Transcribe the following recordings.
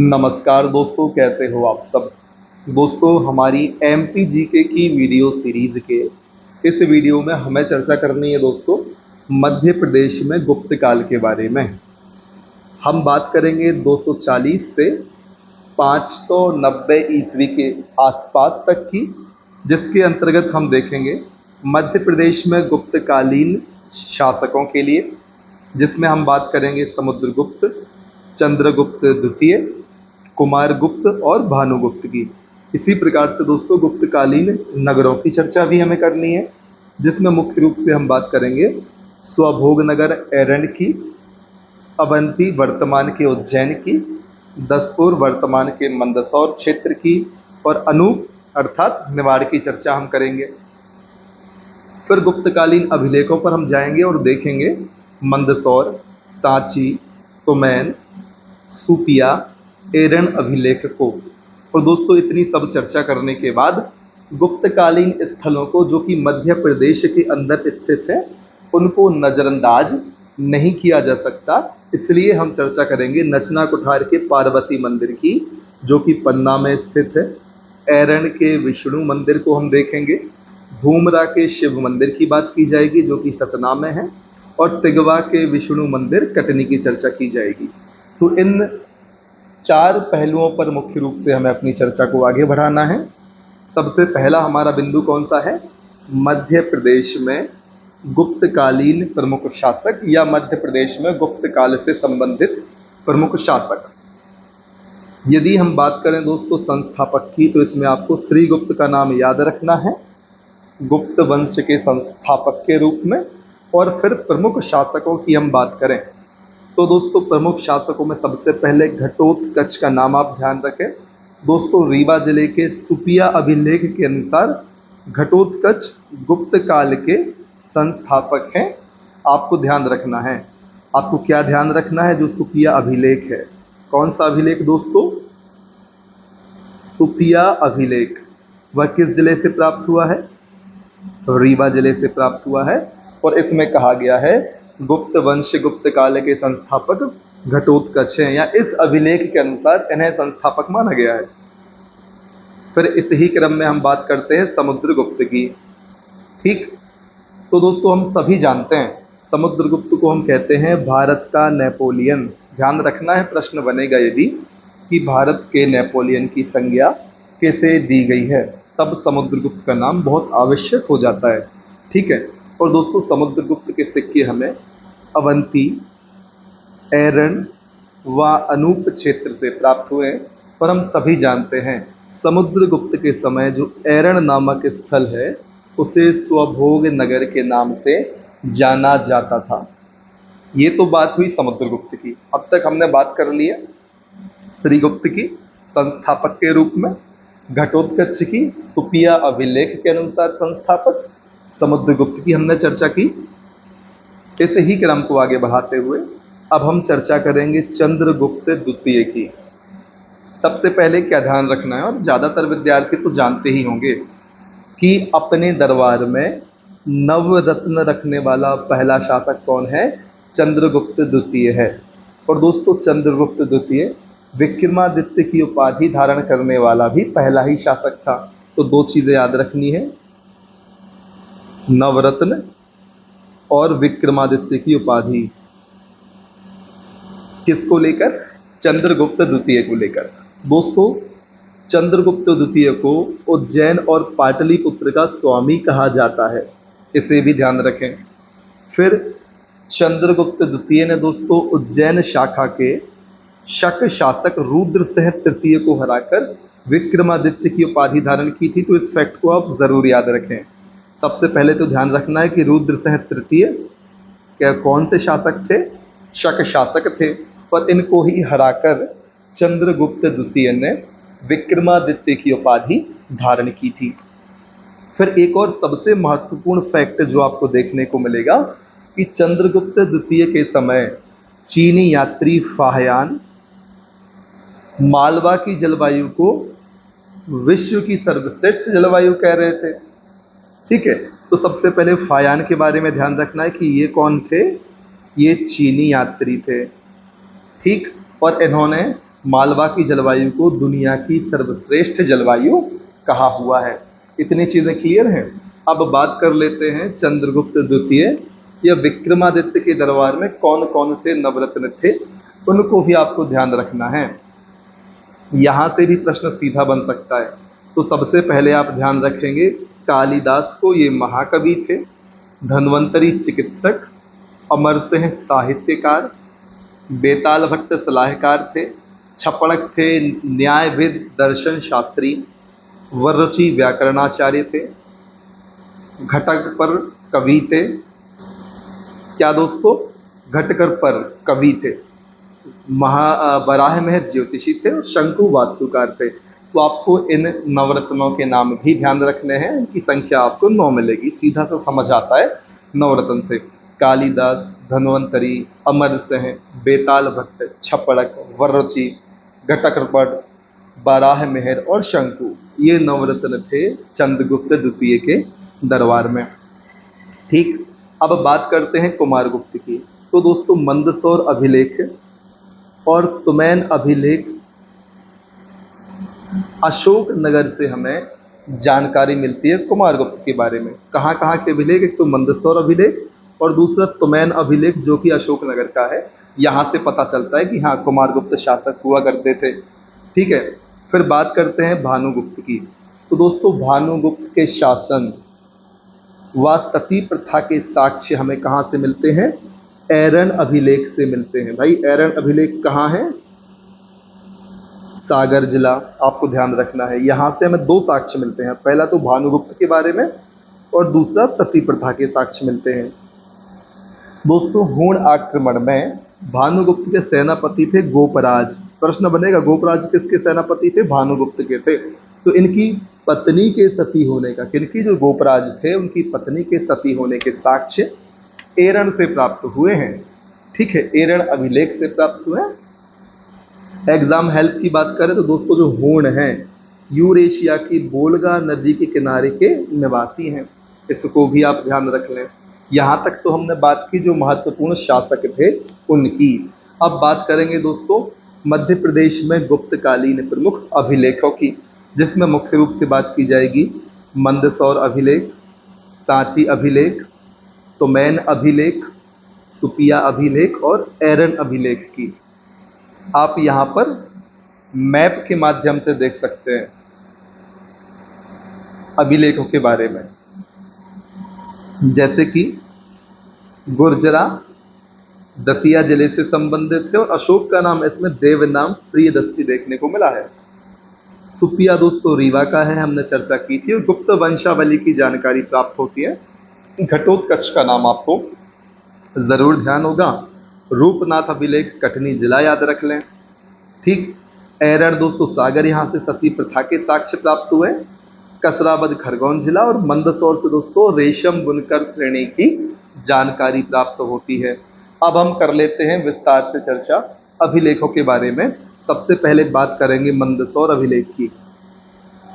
नमस्कार दोस्तों, कैसे हो आप सब। दोस्तों, हमारी एमपी जीके की वीडियो सीरीज के इस वीडियो में हमें चर्चा करनी है दोस्तों मध्य प्रदेश में गुप्त काल के बारे में। हम बात करेंगे 240 से 590 ईस्वी के आसपास तक की, जिसके अंतर्गत हम देखेंगे मध्य प्रदेश में गुप्तकालीन शासकों के लिए, जिसमें हम बात करेंगे समुद्रगुप्त, चंद्रगुप्त द्वितीय, कुमारगुप्त और भानुगुप्त की। इसी प्रकार से दोस्तों गुप्तकालीन नगरों की चर्चा भी हमें करनी है, जिसमें मुख्य रूप से हम बात करेंगे स्वभोग नगर एरंड की, अवंती वर्तमान के उज्जैन की, दसपुर वर्तमान के मंदसौर क्षेत्र की, और अनूप अर्थात मेवाड़ की चर्चा हम करेंगे। फिर गुप्तकालीन अभिलेखों पर हम जाएंगे और देखेंगे मंदसौर, सांची, कुमैन, सुपिया, एरन अभिलेख को। और दोस्तों इतनी सब चर्चा करने के बाद गुप्तकालीन स्थलों को, जो कि मध्य प्रदेश के अंदर स्थित है, उनको नज़रअंदाज नहीं किया जा सकता। इसलिए हम चर्चा करेंगे नचना कुठार के पार्वती मंदिर की, जो कि पन्ना में स्थित है। एरन के विष्णु मंदिर को हम देखेंगे। भूमरा के शिव मंदिर की बात की जाएगी, जो कि सतना में है। और तिगवा के विष्णु मंदिर कटनी की चर्चा की जाएगी। तो इन चार पहलुओं पर मुख्य रूप से हमें अपनी चर्चा को आगे बढ़ाना है। सबसे पहला हमारा बिंदु कौन सा है? मध्य प्रदेश में गुप्तकालीन प्रमुख शासक या मध्य प्रदेश में गुप्त काल से संबंधित प्रमुख शासक। यदि हम बात करें दोस्तों संस्थापक की, तो इसमें आपको श्रीगुप्त का नाम याद रखना है गुप्त वंश के संस्थापक के रूप में। और फिर प्रमुख शासकों की हम बात करें तो दोस्तों प्रमुख शासकों में सबसे पहले घटोत्कच का नाम आप ध्यान रखें। दोस्तों रीवा जिले के सुपिया अभिलेख के अनुसार घटोत्कच गुप्त काल के संस्थापक हैं। आपको ध्यान रखना है। आपको क्या ध्यान रखना है? जो सुपिया अभिलेख है, कौन सा अभिलेख दोस्तों? सुपिया अभिलेख। वह किस जिले से प्राप्त हुआ है? रीवा जिले से प्राप्त हुआ है। और इसमें कहा गया है गुप्त वंश गुप्त काल के संस्थापक घटोत्कच हैं, या इस अभिलेख के अनुसार इन्हें संस्थापक माना गया है। फिर इस ही क्रम में हम बात करते हैं समुद्रगुप्त की। ठीक, तो दोस्तों हम सभी जानते हैं समुद्रगुप्त को हम कहते हैं भारत का नेपोलियन। ध्यान रखना है, प्रश्न बनेगा यदि कि भारत के नेपोलियन की संज्ञा किसे दी गई है, तब समुद्रगुप्त का नाम बहुत आवश्यक हो जाता है। ठीक है। और दोस्तों समुद्रगुप्त के सिक्के हमें अवंती, एरन व अनूप क्षेत्र से प्राप्त हुए। पर हम सभी जानते हैं समुद्रगुप्त के समय जो एरन नामक स्थल है, उसे स्वभोग नगर के नाम से जाना जाता था। ये तो बात हुई समुद्रगुप्त की। अब तक हमने बात कर ली है श्रीगुप्त की संस्थापक के रूप में, घटोत्कच की सुपिया अभिलेख के अनुसार संस्थापक, समुद्रगुप्त की हमने चर्चा की। इस ही क्रम को आगे बढ़ाते हुए अब हम चर्चा करेंगे चंद्रगुप्त द्वितीय की। सबसे पहले क्या ध्यान रखना है, और ज़्यादातर विद्यार्थी तो जानते ही होंगे कि अपने दरबार में नवरत्न रखने वाला पहला शासक कौन है? चंद्रगुप्त द्वितीय है। और दोस्तों चंद्रगुप्त द्वितीय विक्रमादित्य की उपाधि धारण करने वाला भी पहला ही शासक था। तो दो चीज़ें याद रखनी है, नवरत्न और विक्रमादित्य की उपाधि। किसको लेकर? चंद्रगुप्त द्वितीय को लेकर। दोस्तों चंद्रगुप्त द्वितीय को उज्जैन और पाटलिपुत्र का स्वामी कहा जाता है, इसे भी ध्यान रखें। फिर चंद्रगुप्त द्वितीय ने दोस्तों उज्जैन शाखा के शक शासक रुद्रसेन तृतीय को हराकर विक्रमादित्य की उपाधि धारण की थी। तो इस फैक्ट को आप जरूर याद रखें। सबसे पहले तो ध्यान रखना है कि रुद्रसेन तृतीय क्या कौन से शासक थे? शक शासक थे। पर इनको ही हराकर चंद्रगुप्त द्वितीय ने विक्रमादित्य की उपाधि धारण की थी। फिर एक और सबसे महत्वपूर्ण फैक्ट जो आपको देखने को मिलेगा कि चंद्रगुप्त द्वितीय के समय चीनी यात्री फाहयान मालवा की जलवायु को विश्व की सर्वश्रेष्ठ जलवायु कह रहे थे। ठीक है। तो सबसे पहले फाहयान के बारे में ध्यान रखना है कि ये कौन थे? ये चीनी यात्री थे। ठीक। और इन्होंने मालवा की जलवायु को दुनिया की सर्वश्रेष्ठ जलवायु कहा हुआ है। इतनी चीज़ें क्लियर हैं। अब बात कर लेते हैं चंद्रगुप्त द्वितीय या विक्रमादित्य के दरबार में कौन कौन से नवरत्न थे, उनको भी आपको ध्यान रखना है। यहाँ से भी प्रश्न सीधा बन सकता है। तो सबसे पहले आप ध्यान रखेंगे कालिदास को, ये महाकवि थे। धन्वंतरी चिकित्सक, अमरसिंह साहित्यकार, बेताल भट्ट सलाहकार थे, छपड़क थे न्यायविद दर्शन शास्त्री, वररुचि व्याकरणाचार्य थे, घटक पर कवि थे। क्या दोस्तों? घटकर पर कवि थे। बराह महर ज्योतिषी थे और शंकु वास्तुकार थे। तो आपको इन नवरत्नों के नाम भी ध्यान रखने हैं। इनकी संख्या आपको 9 मिलेगी। सीधा सा समझ आता है नवरत्न से। कालिदास, धन्वंतरी, अमरसिंह, बेताल भट्ट, छपड़क, वररुचि, घटकरपट, बराह मेहर और शंकु, ये नवरत्न थे चंद्रगुप्त द्वितीय के दरबार में। ठीक, अब बात करते हैं कुमारगुप्त की। तो दोस्तों मंदसौर अभिलेख और तुमैन अभिलेख अशोक नगर से हमें जानकारी मिलती है कुमारगुप्त के बारे में। कहाँ कहाँ के अभिलेख? एक तो मंदसौर अभिलेख और दूसरा तुमैन अभिलेख जो कि अशोक नगर का है। यहाँ से पता चलता है कि हाँ कुमारगुप्त शासक हुआ करते थे। ठीक है, फिर बात करते हैं भानुगुप्त की। तो दोस्तों भानुगुप्त के शासन व सती प्रथा के साक्ष्य हमें कहाँ से मिलते हैं? एरन अभिलेख से मिलते हैं। भाई एरन अभिलेख कहाँ है? सागर जिला। आपको ध्यान रखना है। यहाँ से हमें 2 साक्ष्य मिलते हैं। पहला तो भानुगुप्त के बारे में और दूसरा सती प्रथा के साक्ष्य मिलते हैं। दोस्तों हूण आक्रमण में भानुगुप्त के सेनापति थे गोपराज। प्रश्न बनेगा गोपराज किसके सेनापति थे? भानुगुप्त के थे। तो इनकी पत्नी के सती होने का, किनकी? जो गोपराज थे उनकी पत्नी के सती होने के साक्ष्य एरन से प्राप्त हुए हैं। ठीक है, एरन अभिलेख से प्राप्त हुए हैं। एग्जाम हेल्प की बात करें तो दोस्तों जो हूण हैं यूरेशिया की वोल्गा नदी के किनारे के निवासी हैं। इसको भी आप ध्यान रख लें। यहाँ तक तो हमने बात की जो महत्वपूर्ण शासक थे उनकी। अब बात करेंगे दोस्तों मध्य प्रदेश में गुप्तकालीन प्रमुख अभिलेखों की, जिसमें मुख्य रूप से बात की जाएगी मंदसौर अभिलेख, सांची अभिलेख, तुमैन अभिलेख, सुपिया अभिलेख और एरन अभिलेख की। आप यहाँ पर मैप के माध्यम से देख सकते हैं अभिलेखों के बारे में। जैसे कि गुर्जरा दतिया जिले से संबंधित थे और अशोक का नाम इसमें देव नाम प्रियदर्शी देखने को मिला है। सुपिया दोस्तों रीवा का है, हमने चर्चा की थी। और गुप्त वंशावली की जानकारी प्राप्त होती है। घटोत्कच का नाम आपको जरूर ध्यान होगा। रूपनाथ अभिलेख कटनी जिला याद रख लें। ठीक, एरन दोस्तों सागर, यहाँ से सती प्रथा के साक्ष्य प्राप्त हुए। कसराबद खरगोन जिला और मंदसौर से दोस्तों रेशम बुनकर श्रेणी की जानकारी प्राप्त होती है। अब हम कर लेते हैं विस्तार से चर्चा अभिलेखों के बारे में। सबसे पहले बात करेंगे मंदसौर अभिलेख की।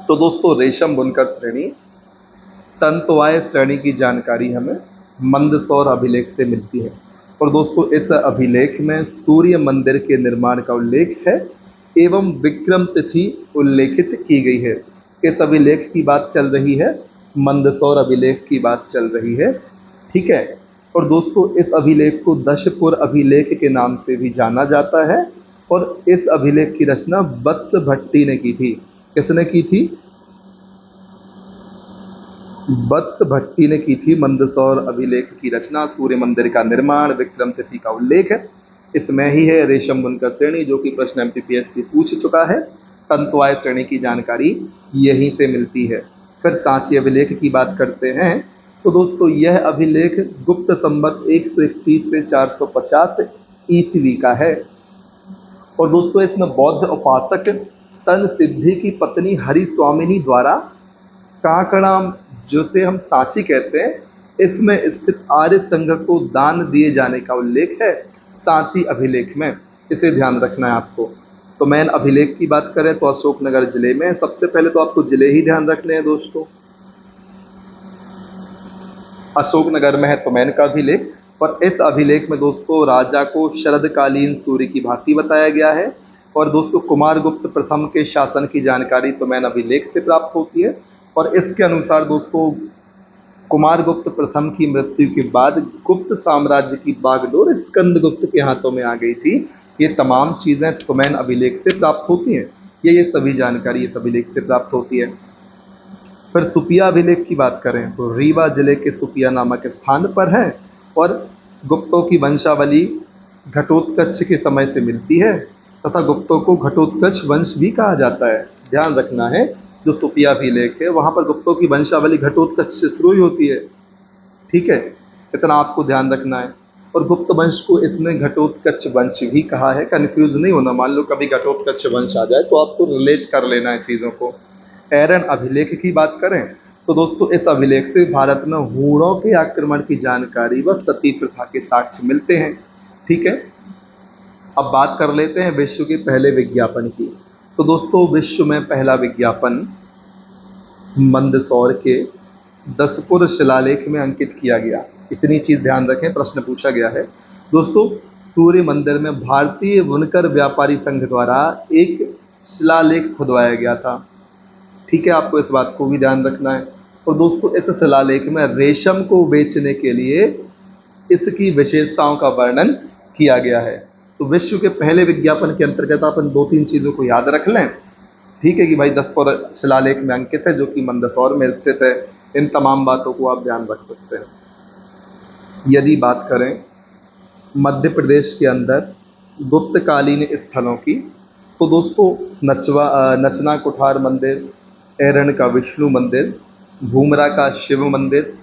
तो दोस्तों रेशम बुनकर श्रेणी, तंतुवाय श्रेणी की जानकारी हमें मंदसौर अभिलेख से मिलती है। और दोस्तों इस अभिलेख में सूर्य मंदिर के निर्माण का उल्लेख है एवं विक्रम तिथि उल्लेखित की गई है। इस अभिलेख की बात चल रही है, मंदसौर अभिलेख की बात चल रही है। ठीक है, और दोस्तों इस अभिलेख को दशपुर अभिलेख के नाम से भी जाना जाता है। और इस अभिलेख की रचना वत्स भट्टी ने की थी। किसने की थी? वत्स भट्टी ने की थी मंदसौर अभिलेख की रचना। सूर्य मंदिर का निर्माण, विक्रम तिथि का उल्लेख है इसमें ही है। रेशम बुनकर श्रेणी जो कि प्रश्न एमपीपीएससी पूछ चुका है। तंतुवाय श्रेणी की जानकारी यहीं से मिलती है। फिर सांची अभिलेख की बात करते हैं। तो दोस्तों यह अभिलेख गुप्त संवत 131 से 450 ईस्वी का है। और दोस्तों इसमें बौद्ध उपासक सन सिद्धि की पत्नी हरिस्वामिनी द्वारा काकड़ाम, जिसे हम सांची कहते हैं, इसमें स्थित आर्य संघ को दान दिए जाने का उल्लेख है सांची अभिलेख में। इसे ध्यान रखना है आपको। तो मैन अभिलेख की बात करें तो अशोकनगर जिले में। सबसे पहले तो आपको जिले ही ध्यान रखने हैं दोस्तों। अशोकनगर में है तुमैन का अभिलेख। और इस अभिलेख में दोस्तों राजा को शरदकालीन सूर्य की भांति बताया गया है। और दोस्तों कुमारगुप्त प्रथम के शासन की जानकारी तुमैन अभिलेख से प्राप्त होती है। और इसके अनुसार दोस्तों कुमारगुप्त प्रथम की मृत्यु के बाद गुप्त साम्राज्य की बागडोर स्कंदगुप्त के हाथों में आ गई थी। ये तमाम चीज़ें तुमैन अभिलेख से प्राप्त होती हैं। ये सभी जानकारी इस अभिलेख से प्राप्त होती है। फिर सुपिया अभिलेख की बात करें तो रीवा जिले के सुपिया नामक स्थान पर है और गुप्तों की वंशावली घटोत्कच के समय से मिलती है तथा गुप्तों को घटोत्कच वंश भी कहा जाता है। ध्यान रखना है, जो सुपिया अभिलेख है वहाँ पर गुप्तों की वंशावली घटोत्कच से शुरू ही होती है। ठीक है, इतना आपको ध्यान रखना है। और गुप्त वंश को इसने घटोत्कच वंश भी कहा है। कन्फ्यूज नहीं होना, मान लो कभी घटोत्कच वंश आ जाए तो आपको रिलेट कर लेना है चीज़ों को। एरन अभिलेख की बात करें तो दोस्तों इस अभिलेख से भारत में हूणों के आक्रमण की जानकारी व सती प्रथा के साक्ष्य मिलते हैं। ठीक है, अब बात कर लेते हैं विश्व के पहले विज्ञापन की। तो दोस्तों विश्व में पहला विज्ञापन मंदसौर के दसपुर शिलालेख में अंकित किया गया। इतनी चीज़ ध्यान रखें, प्रश्न पूछा गया है। दोस्तों सूर्य मंदिर में भारतीय बुनकर व्यापारी संघ द्वारा एक शिलालेख खुदवाया गया था। ठीक है, आपको इस बात को भी ध्यान रखना है। और दोस्तों इस शिलालेख में रेशम को बेचने के लिए इसकी विशेषताओं का वर्णन किया गया है। तो विश्व के पहले विज्ञापन के अंतर्गत अपन 2-3 चीज़ों को याद रख लें। ठीक है कि भाई दसपुर शिलालेख में अंकित है जो कि मंदसौर में स्थित है। इन तमाम बातों को आप ध्यान रख सकते हैं। यदि बात करें मध्य प्रदेश के अंदर गुप्तकालीन स्थलों की तो दोस्तों नचना कुठार मंदिर, एरन का विष्णु मंदिर, भूमरा का शिव मंदिर,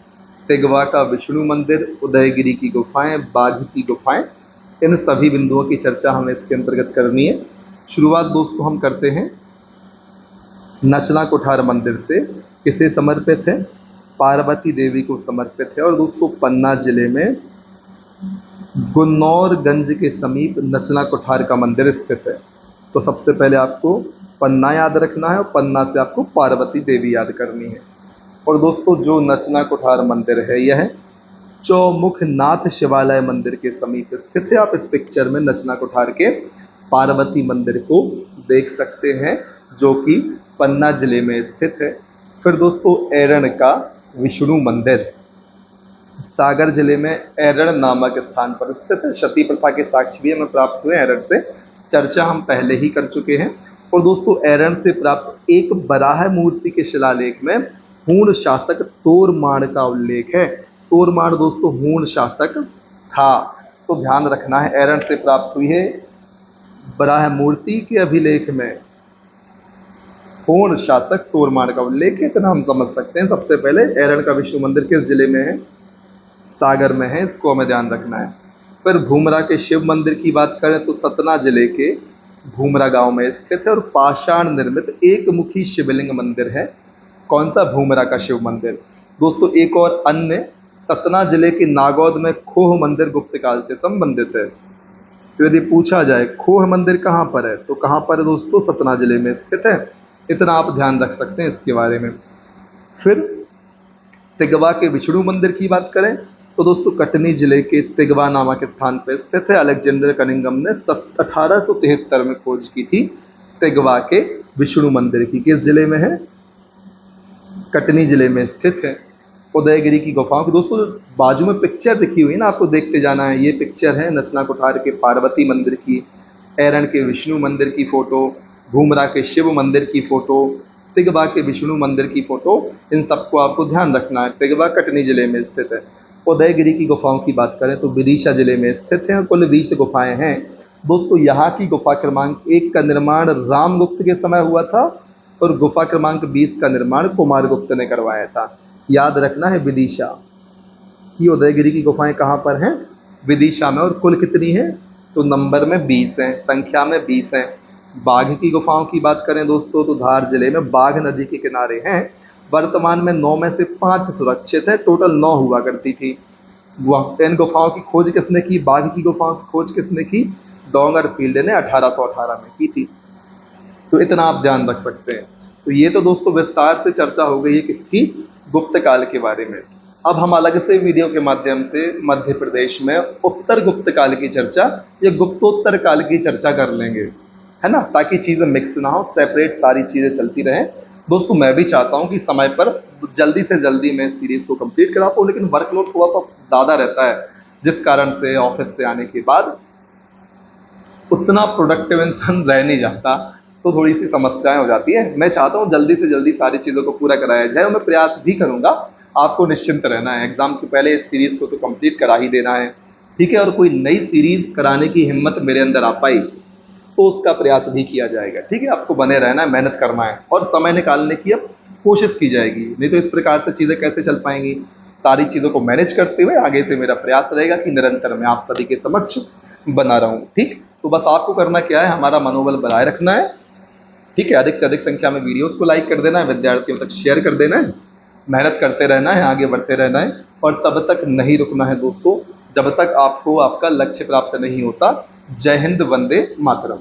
तिगवा का विष्णु मंदिर, उदयगिरी की गुफाएं, बाघ की गुफाएं, इन सभी बिंदुओं की चर्चा हमें इसके अंतर्गत करनी है। शुरुआत दोस्तों हम करते हैं नचना कुठार मंदिर से। किसे समर्पित है? पार्वती देवी को समर्पित है। और दोस्तों पन्ना जिले में गुन्नौरगंज के समीप नचना कुठार का मंदिर स्थित है। तो सबसे पहले आपको पन्ना याद रखना है और पन्ना से आपको पार्वती देवी याद करनी है। और दोस्तों जो नचना कुठार मंदिर है यह चौमुखनाथ शिवालय मंदिर के समीप स्थित है। आप इस पिक्चर में नचना कुठार के पार्वती मंदिर को देख सकते हैं जो कि पन्ना जिले में स्थित है। फिर दोस्तों एरन का विष्णु मंदिर सागर जिले में एरन नामक स्थान पर स्थित है। सती प्रथा के साक्ष्य भी हमें प्राप्त हुए एरन से, चर्चा हम पहले ही कर चुके हैं। और दोस्तों एरन से प्राप्त एक बराह मूर्ति के शिलालेख में हूण शासक तोरमाण का उल्लेख है। तोरमाण दोस्तों हूण शासक था, तो ध्यान रखना है। एरन से प्राप्त हुई है बराह मूर्ति के अभिलेख में हूण शासक तोरमाण का उल्लेख है, इतना हम समझ सकते हैं। सबसे पहले एरन का विष्णु मंदिर किस जिले में है? सागर में है, इसको हमें ध्यान रखना है। फिर भूमरा के शिव मंदिर की बात करें तो सतना जिले के भूमरा गांव में स्थित है और पाषाण निर्मित एक मुखी शिवलिंग मंदिर है। कौन सा? भूमरा का शिव मंदिर। दोस्तों एक और अन्य सतना जिले के नागौद में खोह मंदिर गुप्त काल से संबंधित है। तो यदि पूछा जाए खोह मंदिर कहाँ पर है तो कहाँ पर है दोस्तों? सतना जिले में स्थित है। इतना आप ध्यान रख सकते हैं इसके बारे में। फिर तिगवा के विष्णु मंदिर की बात करें तो दोस्तों कटनी जिले के तिगवा नामक स्थान पर स्थित है। अलेक्जेंडर कनिंगम ने 1873 में खोज की थी तिगवा के विष्णु मंदिर की। किस जिले में है? कटनी जिले में स्थित है। उदयगिरी की गुफाओं की दोस्तों बाजू में पिक्चर दिखी हुई है ना, आपको देखते जाना है। ये पिक्चर है नचना कुठार के पार्वती मंदिर की, एरन के विष्णु मंदिर की फोटो, भूमरा के शिव मंदिर की फोटो, तिगवा के विष्णु मंदिर की फोटो। इन सबको आपको ध्यान रखना है। तिगवा कटनी जिले में स्थित है। उदयगिरी की गुफाओं की बात करें तो विदिशा जिले में स्थित है। कुल 20 गुफाएं हैं। दोस्तों यहाँ की गुफा क्रमांक 1 का निर्माण रामगुप्त के समय हुआ था और गुफा क्रमांक 20 का निर्माण कुमारगुप्त ने करवाया था। याद रखना है विदिशा की उदयगिरी की गुफाएं कहाँ पर हैं? विदिशा में। और कुल कितनी है? तो नंबर में 20 हैं, संख्या में 20 हैं। बाघ की गुफाओं की बात करें दोस्तों तो धार जिले में बाघ नदी के किनारे हैं। वर्तमान में 9 में से 5 सुरक्षित है, टोटल 9 हुआ करती थी। इन गुफाओं की खोज किसने की? बाघ की गुफाओं की खोज किसने की? डोंगरफील्ड ने 1818 में की थी। तो इतना आप ध्यान रख सकते हैं। तो ये तो दोस्तों विस्तार से चर्चा हो गई है किसकी? गुप्त काल के बारे में। अब हम अलग से वीडियो के माध्यम से मध्य प्रदेश में उत्तर गुप्त काल की चर्चा या गुप्तोत्तर काल की चर्चा कर लेंगे। है ना, ताकि चीज़ें मिक्स ना हो, सेपरेट सारी चीज़ें चलती रहें। दोस्तों मैं भी चाहता हूँ कि समय पर जल्दी से जल्दी मैं सीरीज़ को कंप्लीट करा पाऊँ, लेकिन वर्कलोड थोड़ा सा ज़्यादा रहता है, जिस कारण से ऑफिस से आने के बाद उतना प्रोडक्टिव इंसान रह नहीं जाता, तो थोड़ी सी समस्याएं हो जाती है। मैं चाहता हूँ जल्दी से जल्दी सारी चीज़ों को पूरा कराया जाए, और मैं प्रयास भी करूँगा। आपको निश्चिंत रहना है, एग्ज़ाम के पहले इस सीरीज़ को तो कंप्लीट करा ही देना है, ठीक है। और कोई नई सीरीज़ कराने की हिम्मत मेरे अंदर आ पाई तो उसका प्रयास भी किया जाएगा, ठीक है। आपको बने रहना है, मेहनत करना है और समय निकालने की अब कोशिश की जाएगी, नहीं तो इस प्रकार से चीज़ें कैसे चल पाएंगी। सारी चीज़ों को मैनेज करते हुए आगे से मेरा प्रयास रहेगा कि निरंतर मैं आप सभी के समक्ष बना रहूं, ठीक। तो बस आपको करना क्या है, हमारा मनोबल बनाए रखना है, ठीक है। अधिक से अधिक संख्या में वीडियोस को लाइक कर देना है, विद्यार्थियों तक शेयर कर देना है, मेहनत करते रहना है, आगे बढ़ते रहना है, और तब तक नहीं रुकना है दोस्तों, जब तक आपको आपका लक्ष्य प्राप्त नहीं होता। जय हिंद, वंदे मातरम।